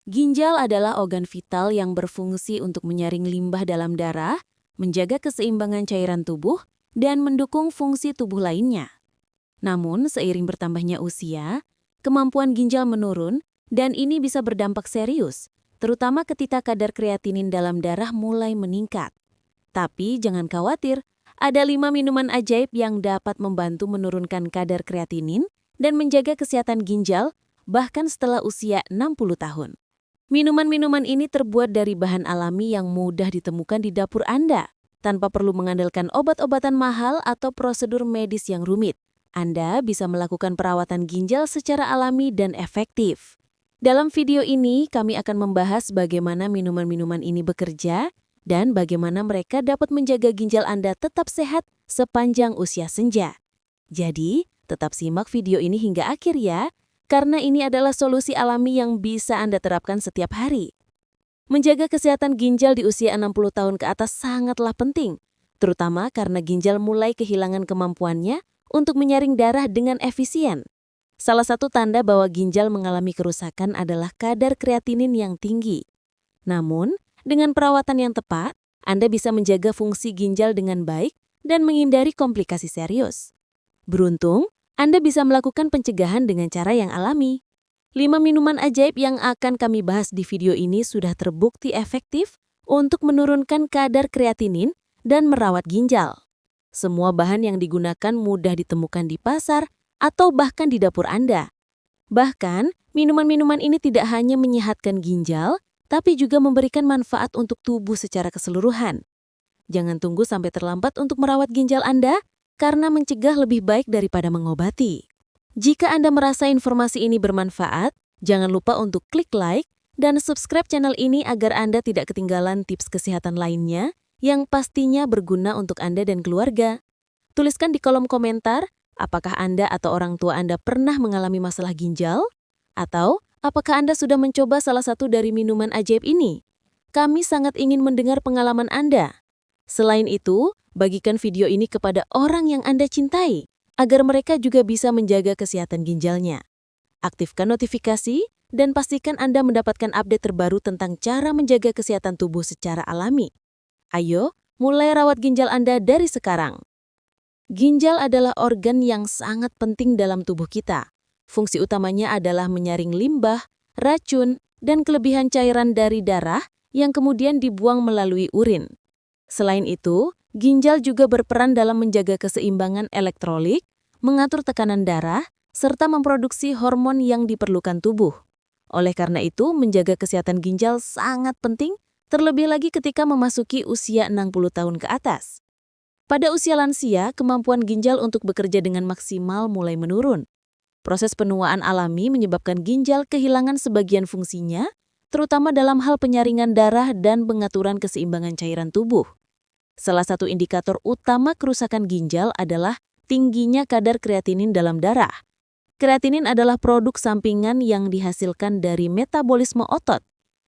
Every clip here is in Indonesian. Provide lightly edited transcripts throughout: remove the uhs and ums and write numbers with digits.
Ginjal adalah organ vital yang berfungsi untuk menyaring limbah dalam darah, menjaga keseimbangan cairan tubuh, dan mendukung fungsi tubuh lainnya. Namun, seiring bertambahnya usia, kemampuan ginjal menurun, dan ini bisa berdampak serius, terutama ketika kadar kreatinin dalam darah mulai meningkat. Tapi jangan khawatir, ada 5 minuman ajaib yang dapat membantu menurunkan kadar kreatinin dan menjaga kesehatan ginjal bahkan setelah usia 60 tahun. Minuman-minuman ini terbuat dari bahan alami yang mudah ditemukan di dapur Anda, tanpa perlu mengandalkan obat-obatan mahal atau prosedur medis yang rumit. Anda bisa melakukan perawatan ginjal secara alami dan efektif. Dalam video ini, kami akan membahas bagaimana minuman-minuman ini bekerja dan bagaimana mereka dapat menjaga ginjal Anda tetap sehat sepanjang usia senja. Jadi, tetap simak video ini hingga akhir ya, karena ini adalah solusi alami yang bisa Anda terapkan setiap hari. Menjaga kesehatan ginjal di usia 60 tahun ke atas sangatlah penting, terutama karena ginjal mulai kehilangan kemampuannya untuk menyaring darah dengan efisien. Salah satu tanda bahwa ginjal mengalami kerusakan adalah kadar kreatinin yang tinggi. Namun, dengan perawatan yang tepat, Anda bisa menjaga fungsi ginjal dengan baik dan menghindari komplikasi serius. Beruntung, Anda bisa melakukan pencegahan dengan cara yang alami. 5 minuman ajaib yang akan kami bahas di video ini sudah terbukti efektif untuk menurunkan kadar kreatinin dan merawat ginjal. Semua bahan yang digunakan mudah ditemukan di pasar atau bahkan di dapur Anda. Bahkan, minuman-minuman ini tidak hanya menyehatkan ginjal, tapi juga memberikan manfaat untuk tubuh secara keseluruhan. Jangan tunggu sampai terlambat untuk merawat ginjal Anda, karena mencegah lebih baik daripada mengobati. Jika Anda merasa informasi ini bermanfaat, jangan lupa untuk klik like dan subscribe channel ini agar Anda tidak ketinggalan tips kesehatan lainnya yang pastinya berguna untuk Anda dan keluarga. Tuliskan di kolom komentar, apakah Anda atau orang tua Anda pernah mengalami masalah ginjal? Atau apakah Anda sudah mencoba salah satu dari minuman ajaib ini? Kami sangat ingin mendengar pengalaman Anda. Selain itu, bagikan video ini kepada orang yang Anda cintai, agar mereka juga bisa menjaga kesehatan ginjalnya. Aktifkan notifikasi, dan pastikan Anda mendapatkan update terbaru tentang cara menjaga kesehatan tubuh secara alami. Ayo, mulai rawat ginjal Anda dari sekarang. Ginjal adalah organ yang sangat penting dalam tubuh kita. Fungsi utamanya adalah menyaring limbah, racun, dan kelebihan cairan dari darah yang kemudian dibuang melalui urin. Selain itu, ginjal juga berperan dalam menjaga keseimbangan elektrolit, mengatur tekanan darah, serta memproduksi hormon yang diperlukan tubuh. Oleh karena itu, menjaga kesehatan ginjal sangat penting, terlebih lagi ketika memasuki usia 60 tahun ke atas. Pada usia lansia, kemampuan ginjal untuk bekerja dengan maksimal mulai menurun. Proses penuaan alami menyebabkan ginjal kehilangan sebagian fungsinya, terutama dalam hal penyaringan darah dan pengaturan keseimbangan cairan tubuh. Salah satu indikator utama kerusakan ginjal adalah tingginya kadar kreatinin dalam darah. Kreatinin adalah produk sampingan yang dihasilkan dari metabolisme otot.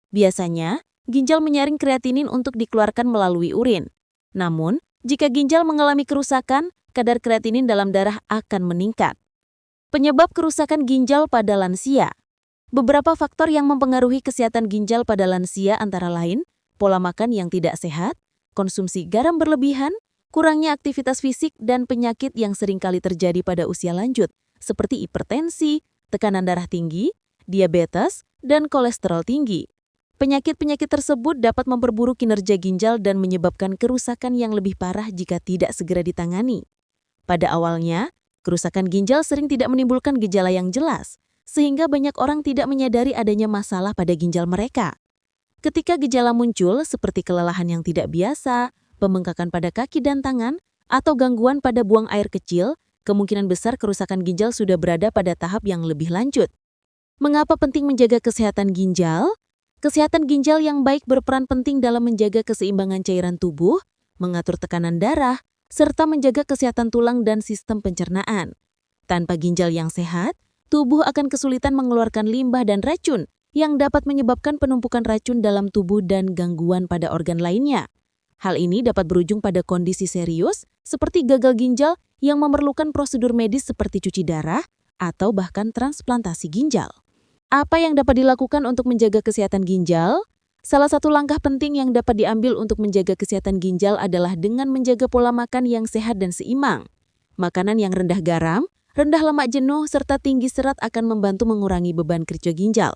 Biasanya, ginjal menyaring kreatinin untuk dikeluarkan melalui urin. Namun, jika ginjal mengalami kerusakan, kadar kreatinin dalam darah akan meningkat. Penyebab kerusakan ginjal pada lansia. Beberapa faktor yang mempengaruhi kesehatan ginjal pada lansia antara lain, pola makan yang tidak sehat, konsumsi garam berlebihan, kurangnya aktivitas fisik, dan penyakit yang seringkali terjadi pada usia lanjut, seperti hipertensi, tekanan darah tinggi, diabetes, dan kolesterol tinggi. Penyakit-penyakit tersebut dapat memperburuk kinerja ginjal dan menyebabkan kerusakan yang lebih parah jika tidak segera ditangani. Pada awalnya, kerusakan ginjal sering tidak menimbulkan gejala yang jelas, sehingga banyak orang tidak menyadari adanya masalah pada ginjal mereka. Ketika gejala muncul seperti kelelahan yang tidak biasa, pembengkakan pada kaki dan tangan, atau gangguan pada buang air kecil, kemungkinan besar kerusakan ginjal sudah berada pada tahap yang lebih lanjut. Mengapa penting menjaga kesehatan ginjal? Kesehatan ginjal yang baik berperan penting dalam menjaga keseimbangan cairan tubuh, mengatur tekanan darah, serta menjaga kesehatan tulang dan sistem pencernaan. Tanpa ginjal yang sehat, tubuh akan kesulitan mengeluarkan limbah dan racun yang dapat menyebabkan penumpukan racun dalam tubuh dan gangguan pada organ lainnya. Hal ini dapat berujung pada kondisi serius seperti gagal ginjal yang memerlukan prosedur medis seperti cuci darah atau bahkan transplantasi ginjal. Apa yang dapat dilakukan untuk menjaga kesehatan ginjal? Salah satu langkah penting yang dapat diambil untuk menjaga kesehatan ginjal adalah dengan menjaga pola makan yang sehat dan seimbang. Makanan yang rendah garam, rendah lemak jenuh, serta tinggi serat akan membantu mengurangi beban kerja ginjal.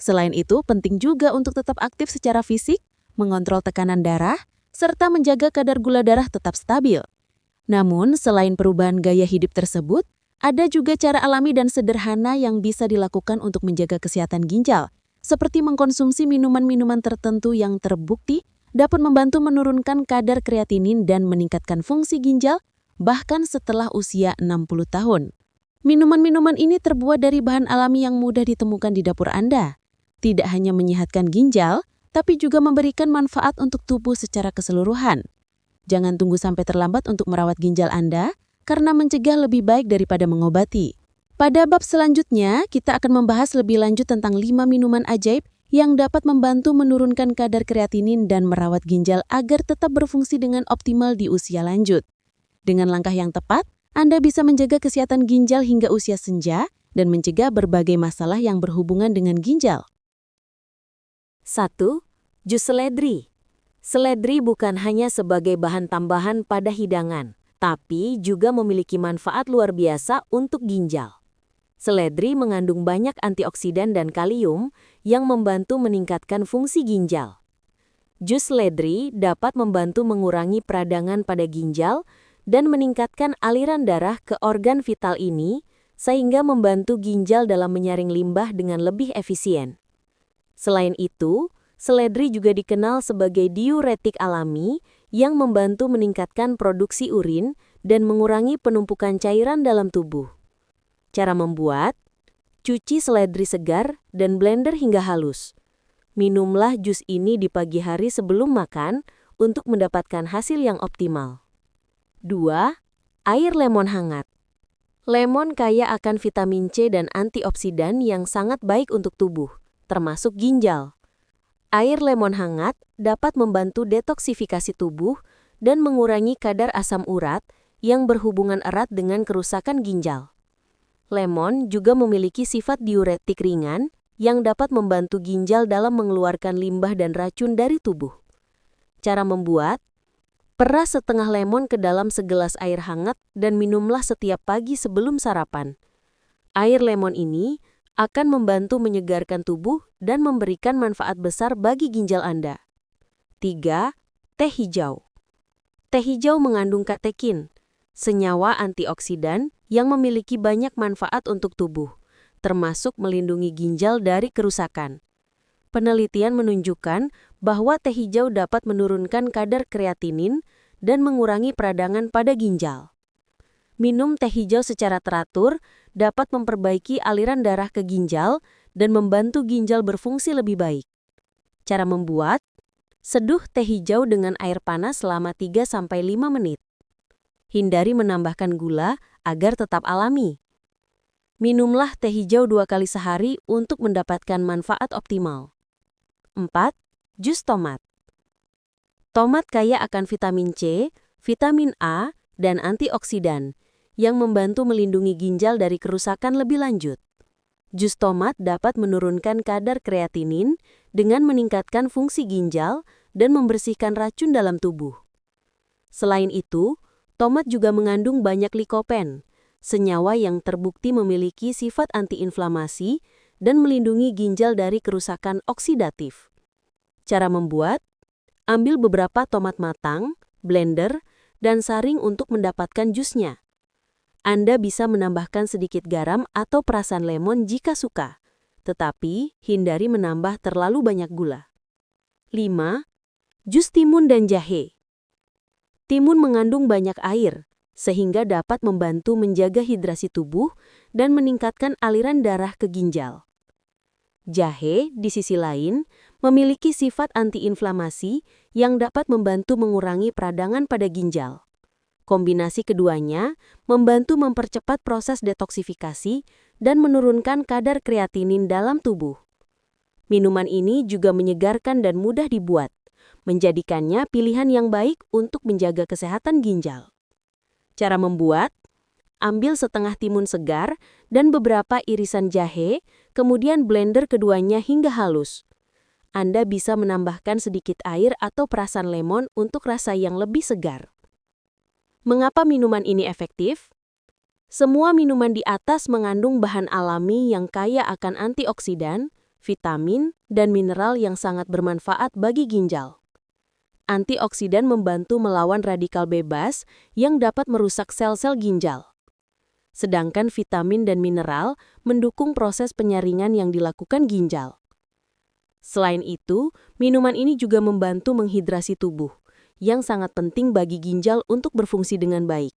Selain itu, penting juga untuk tetap aktif secara fisik, mengontrol tekanan darah, serta menjaga kadar gula darah tetap stabil. Namun, selain perubahan gaya hidup tersebut, ada juga cara alami dan sederhana yang bisa dilakukan untuk menjaga kesehatan ginjal, seperti mengkonsumsi minuman-minuman tertentu yang terbukti dapat membantu menurunkan kadar kreatinin dan meningkatkan fungsi ginjal bahkan setelah usia 60 tahun. Minuman-minuman ini terbuat dari bahan alami yang mudah ditemukan di dapur Anda. Tidak hanya menyehatkan ginjal, tapi juga memberikan manfaat untuk tubuh secara keseluruhan. Jangan tunggu sampai terlambat untuk merawat ginjal Anda, karena mencegah lebih baik daripada mengobati. Pada bab selanjutnya, kita akan membahas lebih lanjut tentang 5 minuman ajaib yang dapat membantu menurunkan kadar kreatinin dan merawat ginjal agar tetap berfungsi dengan optimal di usia lanjut. Dengan langkah yang tepat, Anda bisa menjaga kesehatan ginjal hingga usia senja dan mencegah berbagai masalah yang berhubungan dengan ginjal. 1. Jus seledri. Seledri bukan hanya sebagai bahan tambahan pada hidangan, tapi juga memiliki manfaat luar biasa untuk ginjal. Seledri mengandung banyak antioksidan dan kalium yang membantu meningkatkan fungsi ginjal. Jus seledri dapat membantu mengurangi peradangan pada ginjal dan meningkatkan aliran darah ke organ vital ini, sehingga membantu ginjal dalam menyaring limbah dengan lebih efisien. Selain itu, seledri juga dikenal sebagai diuretik alami yang membantu meningkatkan produksi urin dan mengurangi penumpukan cairan dalam tubuh. Cara membuat: cuci seledri segar dan blender hingga halus. Minumlah jus ini di pagi hari sebelum makan untuk mendapatkan hasil yang optimal. 2. Air lemon hangat. Lemon kaya akan vitamin C dan antioksidan yang sangat baik untuk tubuh, termasuk ginjal. Air lemon hangat dapat membantu detoksifikasi tubuh dan mengurangi kadar asam urat yang berhubungan erat dengan kerusakan ginjal. Lemon juga memiliki sifat diuretik ringan yang dapat membantu ginjal dalam mengeluarkan limbah dan racun dari tubuh. Cara membuat: peras setengah lemon ke dalam segelas air hangat dan minumlah setiap pagi sebelum sarapan. Air lemon ini akan membantu menyegarkan tubuh dan memberikan manfaat besar bagi ginjal Anda. 3. Teh hijau. Teh hijau mengandung katekin, senyawa antioksidan yang memiliki banyak manfaat untuk tubuh, termasuk melindungi ginjal dari kerusakan. Penelitian menunjukkan bahwa teh hijau dapat menurunkan kadar kreatinin dan mengurangi peradangan pada ginjal. Minum teh hijau secara teratur dapat memperbaiki aliran darah ke ginjal dan membantu ginjal berfungsi lebih baik. Cara membuat: seduh teh hijau dengan air panas selama 3-5 menit. Hindari menambahkan gula agar tetap alami. Minumlah teh hijau 2 kali sehari untuk mendapatkan manfaat optimal. 4. Jus tomat. Tomat kaya akan vitamin C, vitamin A, dan antioksidan yang membantu melindungi ginjal dari kerusakan lebih lanjut. Jus tomat dapat menurunkan kadar kreatinin dengan meningkatkan fungsi ginjal dan membersihkan racun dalam tubuh. Selain itu, tomat juga mengandung banyak likopen, senyawa yang terbukti memiliki sifat antiinflamasi dan melindungi ginjal dari kerusakan oksidatif. Cara membuat: ambil beberapa tomat matang, blender, dan saring untuk mendapatkan jusnya. Anda bisa menambahkan sedikit garam atau perasan lemon jika suka, tetapi hindari menambah terlalu banyak gula. 5. Jus timun dan jahe. Timun mengandung banyak air, sehingga dapat membantu menjaga hidrasi tubuh dan meningkatkan aliran darah ke ginjal. Jahe, di sisi lain, memiliki sifat antiinflamasi yang dapat membantu mengurangi peradangan pada ginjal. Kombinasi keduanya membantu mempercepat proses detoksifikasi dan menurunkan kadar kreatinin dalam tubuh. Minuman ini juga menyegarkan dan mudah dibuat, menjadikannya pilihan yang baik untuk menjaga kesehatan ginjal. Cara membuat: ambil setengah timun segar dan beberapa irisan jahe, kemudian blender keduanya hingga halus. Anda bisa menambahkan sedikit air atau perasan lemon untuk rasa yang lebih segar. Mengapa minuman ini efektif? Semua minuman di atas mengandung bahan alami yang kaya akan antioksidan, vitamin, dan mineral yang sangat bermanfaat bagi ginjal. Antioksidan membantu melawan radikal bebas yang dapat merusak sel-sel ginjal. Sedangkan vitamin dan mineral mendukung proses penyaringan yang dilakukan ginjal. Selain itu, minuman ini juga membantu menghidrasi tubuh, yang sangat penting bagi ginjal untuk berfungsi dengan baik.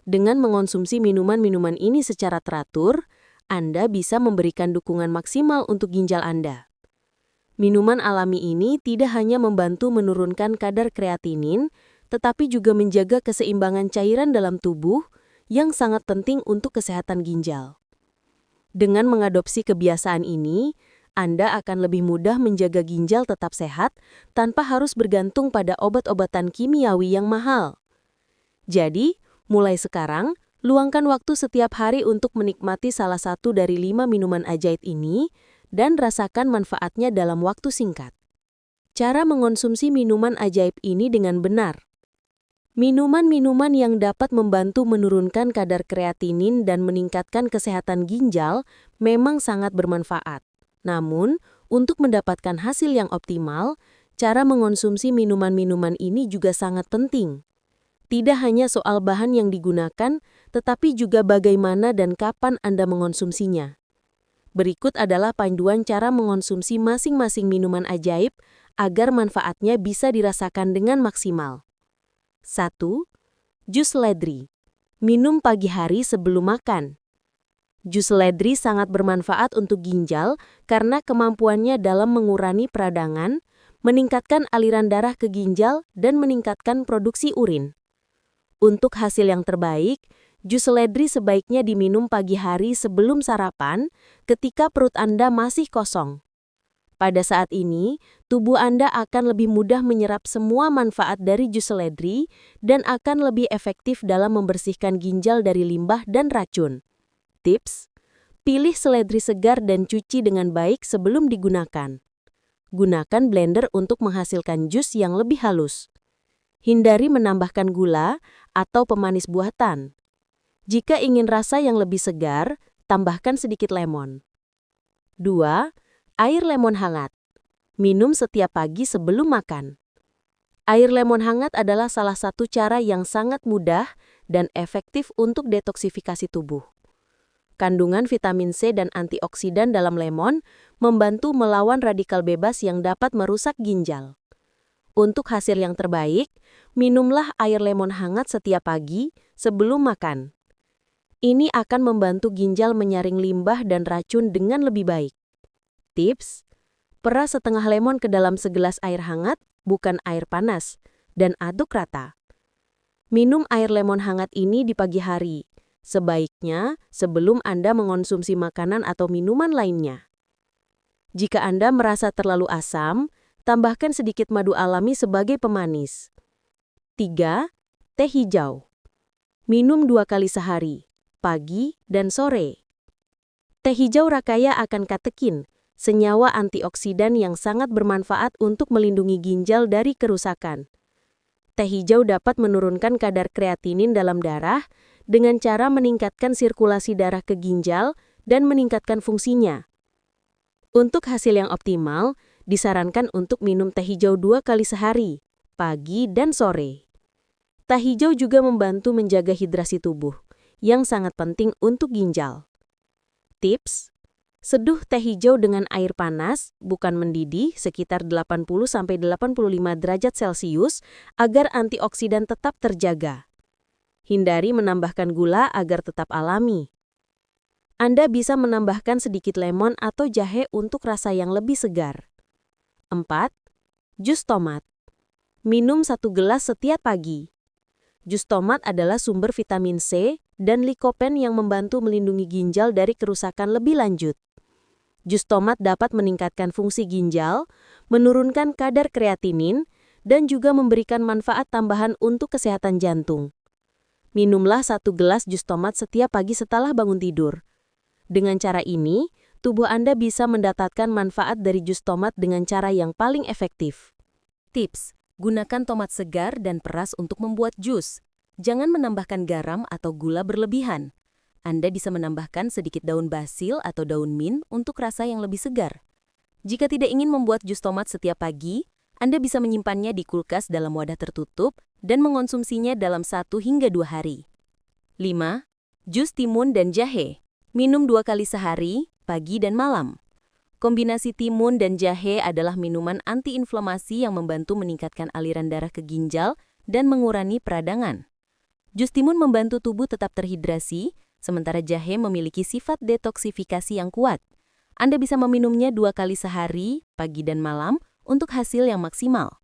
Dengan mengonsumsi minuman-minuman ini secara teratur, Anda bisa memberikan dukungan maksimal untuk ginjal Anda. Minuman alami ini tidak hanya membantu menurunkan kadar kreatinin, tetapi juga menjaga keseimbangan cairan dalam tubuh yang sangat penting untuk kesehatan ginjal. Dengan mengadopsi kebiasaan ini, Anda akan lebih mudah menjaga ginjal tetap sehat tanpa harus bergantung pada obat-obatan kimiawi yang mahal. Jadi, mulai sekarang, luangkan waktu setiap hari untuk menikmati salah satu dari 5 minuman ajaib ini dan rasakan manfaatnya dalam waktu singkat. Cara mengonsumsi minuman ajaib ini dengan benar. Minuman-minuman yang dapat membantu menurunkan kadar kreatinin dan meningkatkan kesehatan ginjal memang sangat bermanfaat. Namun, untuk mendapatkan hasil yang optimal, cara mengonsumsi minuman-minuman ini juga sangat penting. Tidak hanya soal bahan yang digunakan, tetapi juga bagaimana dan kapan Anda mengonsumsinya. Berikut adalah panduan cara mengonsumsi masing-masing minuman ajaib agar manfaatnya bisa dirasakan dengan maksimal. 1. Jus seledri. Minum pagi hari sebelum makan. Jus seledri sangat bermanfaat untuk ginjal karena kemampuannya dalam mengurangi peradangan, meningkatkan aliran darah ke ginjal, dan meningkatkan produksi urin. Untuk hasil yang terbaik, jus seledri sebaiknya diminum pagi hari sebelum sarapan ketika perut Anda masih kosong. Pada saat ini, tubuh Anda akan lebih mudah menyerap semua manfaat dari jus seledri dan akan lebih efektif dalam membersihkan ginjal dari limbah dan racun. Tips: pilih seledri segar dan cuci dengan baik sebelum digunakan. Gunakan blender untuk menghasilkan jus yang lebih halus. Hindari menambahkan gula atau pemanis buatan. Jika ingin rasa yang lebih segar, tambahkan sedikit lemon. 2. Air lemon hangat. Minum setiap pagi sebelum makan. Air lemon hangat adalah salah satu cara yang sangat mudah dan efektif untuk detoksifikasi tubuh. Kandungan vitamin C dan antioksidan dalam lemon membantu melawan radikal bebas yang dapat merusak ginjal. Untuk hasil yang terbaik, minumlah air lemon hangat setiap pagi sebelum makan. Ini akan membantu ginjal menyaring limbah dan racun dengan lebih baik. Tips: peras setengah lemon ke dalam segelas air hangat, bukan air panas, dan aduk rata. Minum air lemon hangat ini di pagi hari, sebaiknya sebelum Anda mengonsumsi makanan atau minuman lainnya. Jika Anda merasa terlalu asam, tambahkan sedikit madu alami sebagai pemanis. 3. Teh hijau. Minum 2 kali sehari, pagi dan sore. Teh hijau rakaya akan katekin, senyawa antioksidan yang sangat bermanfaat untuk melindungi ginjal dari kerusakan. Teh hijau dapat menurunkan kadar kreatinin dalam darah dengan cara meningkatkan sirkulasi darah ke ginjal dan meningkatkan fungsinya. Untuk hasil yang optimal, disarankan untuk minum teh hijau 2 kali sehari, pagi dan sore. Teh hijau juga membantu menjaga hidrasi tubuh, yang sangat penting untuk ginjal. Tips: seduh teh hijau dengan air panas, bukan mendidih, sekitar 80–85 derajat Celcius agar antioksidan tetap terjaga. Hindari menambahkan gula agar tetap alami. Anda bisa menambahkan sedikit lemon atau jahe untuk rasa yang lebih segar. 4. Jus tomat. Minum 1 gelas setiap pagi. Jus tomat adalah sumber vitamin C dan likopen yang membantu melindungi ginjal dari kerusakan lebih lanjut. Jus tomat dapat meningkatkan fungsi ginjal, menurunkan kadar kreatinin, dan juga memberikan manfaat tambahan untuk kesehatan jantung. Minumlah 1 gelas jus tomat setiap pagi setelah bangun tidur. Dengan cara ini, tubuh Anda bisa mendapatkan manfaat dari jus tomat dengan cara yang paling efektif. Tips: gunakan tomat segar dan peras untuk membuat jus. Jangan menambahkan garam atau gula berlebihan. Anda bisa menambahkan sedikit daun basil atau daun mint untuk rasa yang lebih segar. Jika tidak ingin membuat jus tomat setiap pagi, Anda bisa menyimpannya di kulkas dalam wadah tertutup dan mengonsumsinya dalam 1 hingga 2 hari. 5. Jus timun dan jahe. Minum 2 kali sehari, pagi dan malam. Kombinasi timun dan jahe adalah minuman antiinflamasi yang membantu meningkatkan aliran darah ke ginjal dan mengurangi peradangan. Jus timun membantu tubuh tetap terhidrasi, sementara jahe memiliki sifat detoksifikasi yang kuat. Anda bisa meminumnya 2 kali sehari, pagi dan malam, untuk hasil yang maksimal.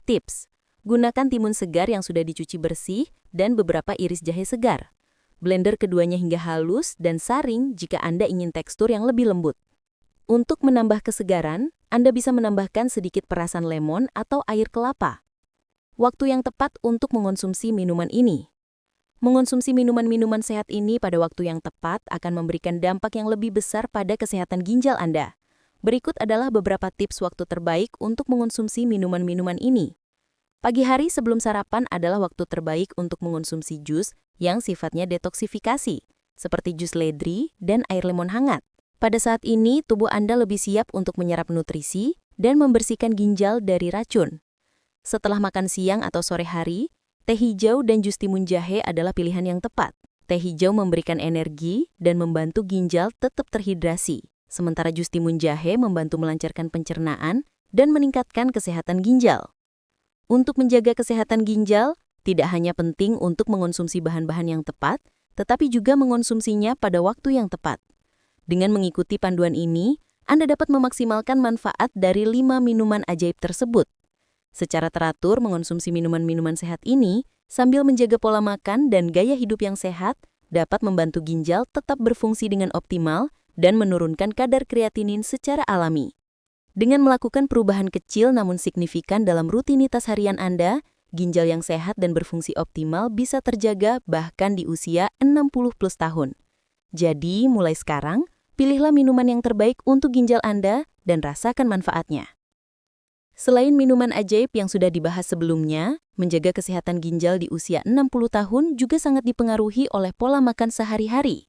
Tips: gunakan timun segar yang sudah dicuci bersih dan beberapa iris jahe segar. Blender keduanya hingga halus dan saring jika Anda ingin tekstur yang lebih lembut. Untuk menambah kesegaran, Anda bisa menambahkan sedikit perasan lemon atau air kelapa. Waktu yang tepat untuk mengonsumsi minuman ini. Mengonsumsi minuman-minuman sehat ini pada waktu yang tepat akan memberikan dampak yang lebih besar pada kesehatan ginjal Anda. Berikut adalah beberapa tips waktu terbaik untuk mengonsumsi minuman-minuman ini. Pagi hari sebelum sarapan adalah waktu terbaik untuk mengonsumsi jus yang sifatnya detoksifikasi, seperti jus ledri dan air lemon hangat. Pada saat ini, tubuh Anda lebih siap untuk menyerap nutrisi dan membersihkan ginjal dari racun. Setelah makan siang atau sore hari, teh hijau dan jus timun jahe adalah pilihan yang tepat. Teh hijau memberikan energi dan membantu ginjal tetap terhidrasi, sementara jus timun jahe membantu melancarkan pencernaan dan meningkatkan kesehatan ginjal. Untuk menjaga kesehatan ginjal, tidak hanya penting untuk mengonsumsi bahan-bahan yang tepat, tetapi juga mengonsumsinya pada waktu yang tepat. Dengan mengikuti panduan ini, Anda dapat memaksimalkan manfaat dari 5 minuman ajaib tersebut. Secara teratur mengonsumsi minuman-minuman sehat ini, sambil menjaga pola makan dan gaya hidup yang sehat, dapat membantu ginjal tetap berfungsi dengan optimal dan menurunkan kadar kreatinin secara alami. Dengan melakukan perubahan kecil namun signifikan dalam rutinitas harian Anda, ginjal yang sehat dan berfungsi optimal bisa terjaga bahkan di usia 60+ tahun. Jadi, mulai sekarang, pilihlah minuman yang terbaik untuk ginjal Anda dan rasakan manfaatnya. Selain minuman ajaib yang sudah dibahas sebelumnya, menjaga kesehatan ginjal di usia 60 tahun juga sangat dipengaruhi oleh pola makan sehari-hari.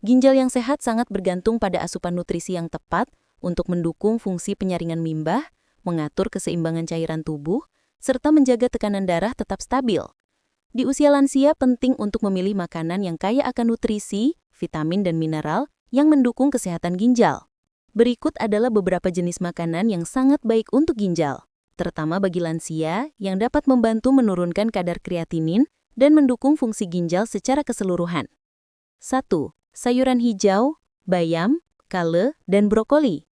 Ginjal yang sehat sangat bergantung pada asupan nutrisi yang tepat untuk mendukung fungsi penyaringan limbah, mengatur keseimbangan cairan tubuh, serta menjaga tekanan darah tetap stabil. Di usia lansia penting untuk memilih makanan yang kaya akan nutrisi, vitamin dan mineral yang mendukung kesehatan ginjal. Berikut adalah beberapa jenis makanan yang sangat baik untuk ginjal, terutama bagi lansia yang dapat membantu menurunkan kadar kreatinin dan mendukung fungsi ginjal secara keseluruhan. 1. Sayuran hijau, bayam, kale, dan brokoli.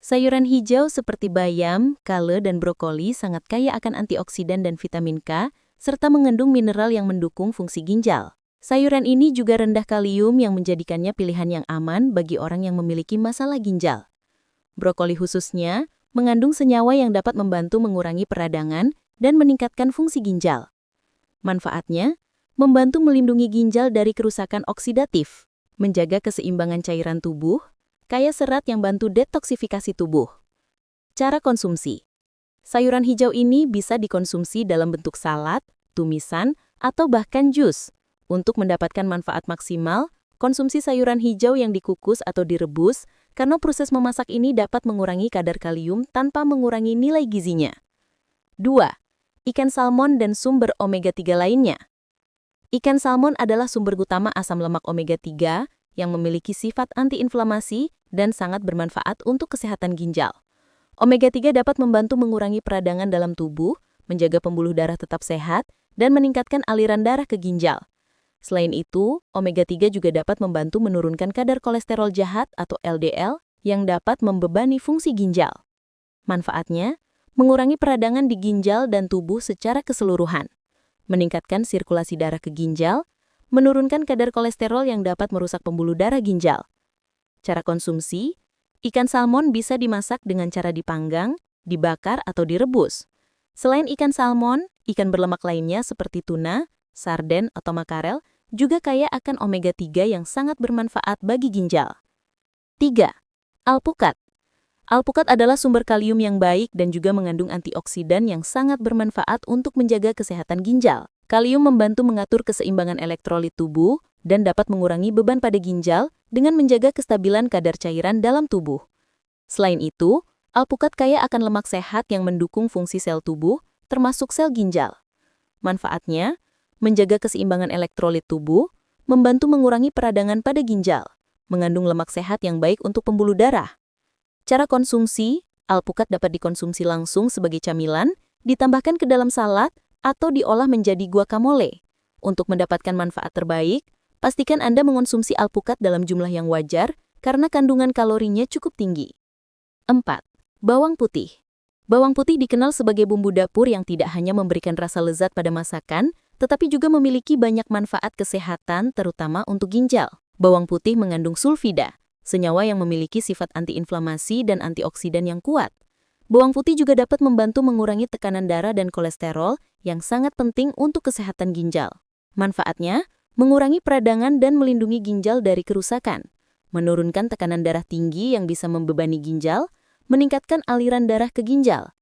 Sayuran hijau seperti bayam, kale, dan brokoli sangat kaya akan antioksidan dan vitamin K, serta mengandung mineral yang mendukung fungsi ginjal. Sayuran ini juga rendah kalium yang menjadikannya pilihan yang aman bagi orang yang memiliki masalah ginjal. Brokoli khususnya mengandung senyawa yang dapat membantu mengurangi peradangan dan meningkatkan fungsi ginjal. Manfaatnya, membantu melindungi ginjal dari kerusakan oksidatif, menjaga keseimbangan cairan tubuh, kaya serat yang bantu detoksifikasi tubuh. Cara konsumsi. Sayuran hijau ini bisa dikonsumsi dalam bentuk salad, tumisan, atau bahkan jus. Untuk mendapatkan manfaat maksimal, konsumsi sayuran hijau yang dikukus atau direbus, karena proses memasak ini dapat mengurangi kadar kalium tanpa mengurangi nilai gizinya. 2. Ikan salmon dan sumber omega-3 lainnya. Ikan salmon adalah sumber utama asam lemak omega-3 yang memiliki sifat antiinflamasi dan sangat bermanfaat untuk kesehatan ginjal. Omega-3 dapat membantu mengurangi peradangan dalam tubuh, menjaga pembuluh darah tetap sehat, dan meningkatkan aliran darah ke ginjal. Selain itu, omega-3 juga dapat membantu menurunkan kadar kolesterol jahat atau LDL yang dapat membebani fungsi ginjal. Manfaatnya, mengurangi peradangan di ginjal dan tubuh secara keseluruhan, meningkatkan sirkulasi darah ke ginjal, menurunkan kadar kolesterol yang dapat merusak pembuluh darah ginjal. Cara konsumsi, ikan salmon bisa dimasak dengan cara dipanggang, dibakar, atau direbus. Selain ikan salmon, ikan berlemak lainnya seperti tuna, sarden atau makarel juga kaya akan omega-3 yang sangat bermanfaat bagi ginjal. 3. Alpukat. Alpukat adalah sumber kalium yang baik dan juga mengandung antioksidan yang sangat bermanfaat untuk menjaga kesehatan ginjal. Kalium membantu mengatur keseimbangan elektrolit tubuh dan dapat mengurangi beban pada ginjal dengan menjaga kestabilan kadar cairan dalam tubuh. Selain itu, alpukat kaya akan lemak sehat yang mendukung fungsi sel tubuh, termasuk sel ginjal. Manfaatnya, menjaga keseimbangan elektrolit tubuh, membantu mengurangi peradangan pada ginjal, mengandung lemak sehat yang baik untuk pembuluh darah. Cara konsumsi, alpukat dapat dikonsumsi langsung sebagai camilan, ditambahkan ke dalam salad, atau diolah menjadi guacamole. Untuk mendapatkan manfaat terbaik, pastikan Anda mengonsumsi alpukat dalam jumlah yang wajar karena kandungan kalorinya cukup tinggi. 4. Bawang putih. Bawang putih dikenal sebagai bumbu dapur yang tidak hanya memberikan rasa lezat pada masakan, tetapi juga memiliki banyak manfaat kesehatan terutama untuk ginjal. Bawang putih mengandung sulfida, senyawa yang memiliki sifat antiinflamasi dan antioksidan yang kuat. Bawang putih juga dapat membantu mengurangi tekanan darah dan kolesterol yang sangat penting untuk kesehatan ginjal. Manfaatnya, mengurangi peradangan dan melindungi ginjal dari kerusakan, menurunkan tekanan darah tinggi yang bisa membebani ginjal, meningkatkan aliran darah ke ginjal.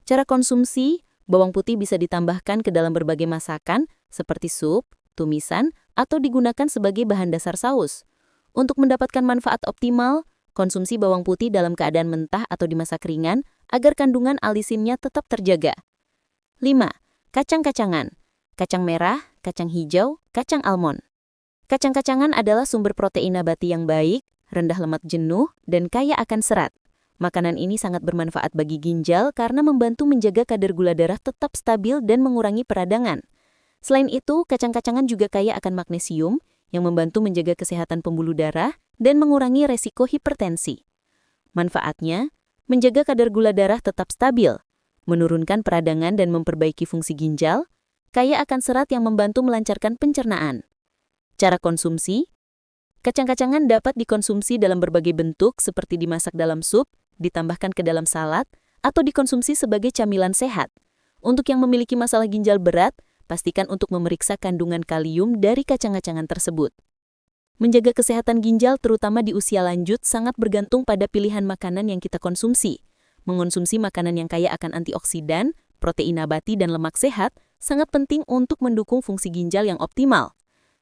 Cara konsumsi, bawang putih bisa ditambahkan ke dalam berbagai masakan seperti sup, tumisan, atau digunakan sebagai bahan dasar saus. Untuk mendapatkan manfaat optimal, konsumsi bawang putih dalam keadaan mentah atau dimasak ringan agar kandungan alisinnya tetap terjaga. 5. Kacang-kacangan. Kacang merah, kacang hijau, kacang almond. Kacang-kacangan adalah sumber protein nabati yang baik, rendah lemak jenuh, dan kaya akan serat. Makanan ini sangat bermanfaat bagi ginjal karena membantu menjaga kadar gula darah tetap stabil dan mengurangi peradangan. Selain itu, kacang-kacangan juga kaya akan magnesium yang membantu menjaga kesehatan pembuluh darah dan mengurangi resiko hipertensi. Manfaatnya, menjaga kadar gula darah tetap stabil, menurunkan peradangan dan memperbaiki fungsi ginjal, kaya akan serat yang membantu melancarkan pencernaan. Cara konsumsi, kacang-kacangan dapat dikonsumsi dalam berbagai bentuk seperti dimasak dalam sup, ditambahkan ke dalam salad, atau dikonsumsi sebagai camilan sehat. Untuk yang memiliki masalah ginjal berat, pastikan untuk memeriksa kandungan kalium dari kacang-kacangan tersebut. Menjaga kesehatan ginjal terutama di usia lanjut sangat bergantung pada pilihan makanan yang kita konsumsi. Mengonsumsi makanan yang kaya akan antioksidan, protein nabati, dan lemak sehat sangat penting untuk mendukung fungsi ginjal yang optimal.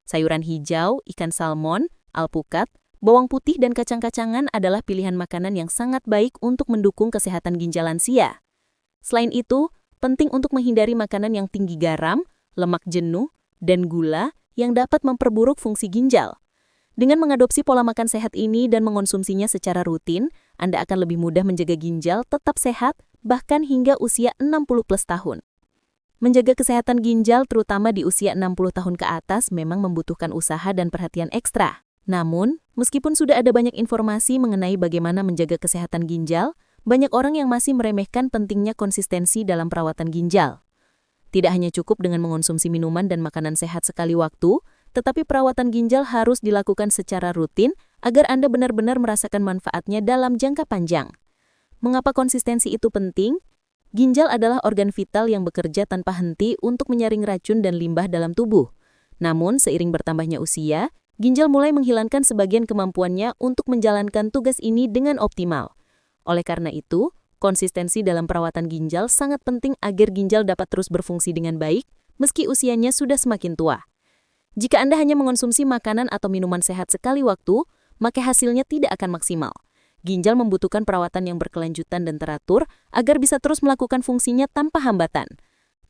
Sayuran hijau, ikan salmon, alpukat, bawang putih, dan kacang-kacangan adalah pilihan makanan yang sangat baik untuk mendukung kesehatan ginjal lansia. Selain itu, penting untuk menghindari makanan yang tinggi garam, lemak jenuh, dan gula yang dapat memperburuk fungsi ginjal. Dengan mengadopsi pola makan sehat ini dan mengonsumsinya secara rutin, Anda akan lebih mudah menjaga ginjal tetap sehat bahkan hingga usia 60+ tahun. Menjaga kesehatan ginjal terutama di usia 60 tahun ke atas memang membutuhkan usaha dan perhatian ekstra. Namun, meskipun sudah ada banyak informasi mengenai bagaimana menjaga kesehatan ginjal, banyak orang yang masih meremehkan pentingnya konsistensi dalam perawatan ginjal. Tidak hanya cukup dengan mengonsumsi minuman dan makanan sehat sekali waktu, tetapi perawatan ginjal harus dilakukan secara rutin agar Anda benar-benar merasakan manfaatnya dalam jangka panjang. Mengapa konsistensi itu penting? Ginjal adalah organ vital yang bekerja tanpa henti untuk menyaring racun dan limbah dalam tubuh. Namun, seiring bertambahnya usia, ginjal mulai menghilangkan sebagian kemampuannya untuk menjalankan tugas ini dengan optimal. Oleh karena itu, konsistensi dalam perawatan ginjal sangat penting agar ginjal dapat terus berfungsi dengan baik meski usianya sudah semakin tua. Jika Anda hanya mengonsumsi makanan atau minuman sehat sekali waktu, maka hasilnya tidak akan maksimal. Ginjal membutuhkan perawatan yang berkelanjutan dan teratur agar bisa terus melakukan fungsinya tanpa hambatan.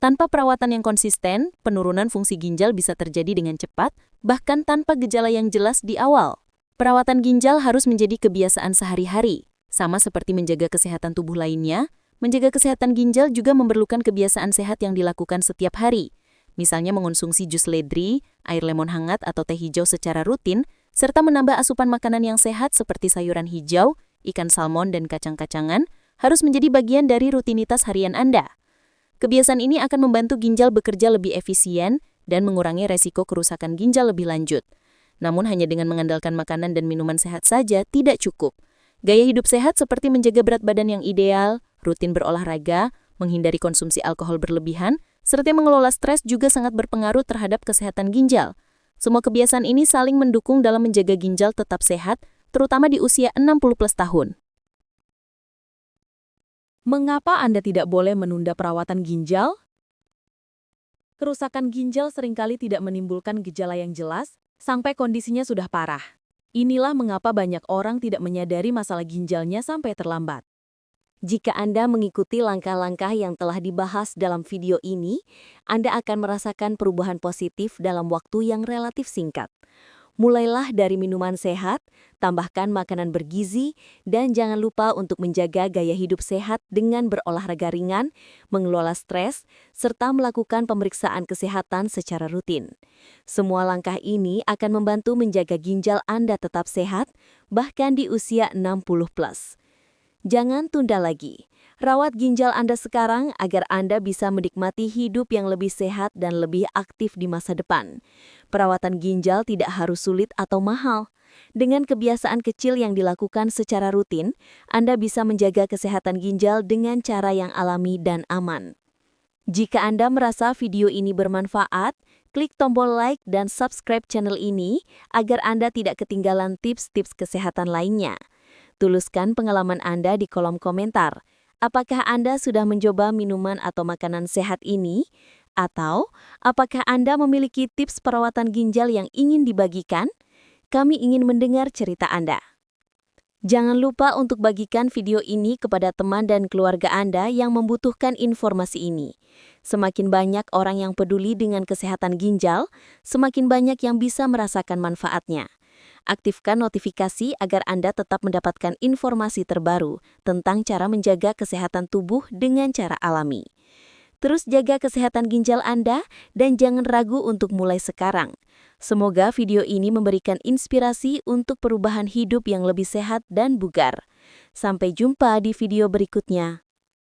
Tanpa perawatan yang konsisten, penurunan fungsi ginjal bisa terjadi dengan cepat, bahkan tanpa gejala yang jelas di awal. Perawatan ginjal harus menjadi kebiasaan sehari-hari. Sama seperti menjaga kesehatan tubuh lainnya, menjaga kesehatan ginjal juga memerlukan kebiasaan sehat yang dilakukan setiap hari. Misalnya mengonsumsi jus ledri, air lemon hangat atau teh hijau secara rutin, serta menambah asupan makanan yang sehat seperti sayuran hijau, ikan salmon, dan kacang-kacangan harus menjadi bagian dari rutinitas harian Anda. Kebiasaan ini akan membantu ginjal bekerja lebih efisien dan mengurangi resiko kerusakan ginjal lebih lanjut. Namun hanya dengan mengandalkan makanan dan minuman sehat saja tidak cukup. Gaya hidup sehat seperti menjaga berat badan yang ideal, rutin berolahraga, menghindari konsumsi alkohol berlebihan, Serta mengelola stres juga sangat berpengaruh terhadap kesehatan ginjal. Semua kebiasaan ini saling mendukung dalam menjaga ginjal tetap sehat, terutama di usia 60 plus tahun. Mengapa Anda tidak boleh menunda perawatan ginjal? Kerusakan ginjal seringkali tidak menimbulkan gejala yang jelas sampai kondisinya sudah parah. Inilah mengapa banyak orang tidak menyadari masalah ginjalnya sampai terlambat. Jika Anda mengikuti langkah-langkah yang telah dibahas dalam video ini, Anda akan merasakan perubahan positif dalam waktu yang relatif singkat. Mulailah dari minuman sehat, tambahkan makanan bergizi, dan jangan lupa untuk menjaga gaya hidup sehat dengan berolahraga ringan, mengelola stres, serta melakukan pemeriksaan kesehatan secara rutin. Semua langkah ini akan membantu menjaga ginjal Anda tetap sehat, bahkan di usia 60 plus. Jangan tunda lagi. Rawat ginjal Anda sekarang agar Anda bisa menikmati hidup yang lebih sehat dan lebih aktif di masa depan. Perawatan ginjal tidak harus sulit atau mahal. Dengan kebiasaan kecil yang dilakukan secara rutin, Anda bisa menjaga kesehatan ginjal dengan cara yang alami dan aman. Jika Anda merasa video ini bermanfaat, klik tombol like dan subscribe channel ini agar Anda tidak ketinggalan tips-tips kesehatan lainnya. Tuliskan pengalaman Anda di kolom komentar. Apakah Anda sudah mencoba minuman atau makanan sehat ini? Atau apakah Anda memiliki tips perawatan ginjal yang ingin dibagikan? Kami ingin mendengar cerita Anda. Jangan lupa untuk bagikan video ini kepada teman dan keluarga Anda yang membutuhkan informasi ini. Semakin banyak orang yang peduli dengan kesehatan ginjal, semakin banyak yang bisa merasakan manfaatnya. Aktifkan notifikasi agar Anda tetap mendapatkan informasi terbaru tentang cara menjaga kesehatan tubuh dengan cara alami. Terus jaga kesehatan ginjal Anda dan jangan ragu untuk mulai sekarang. Semoga video ini memberikan inspirasi untuk perubahan hidup yang lebih sehat dan bugar. Sampai jumpa di video berikutnya.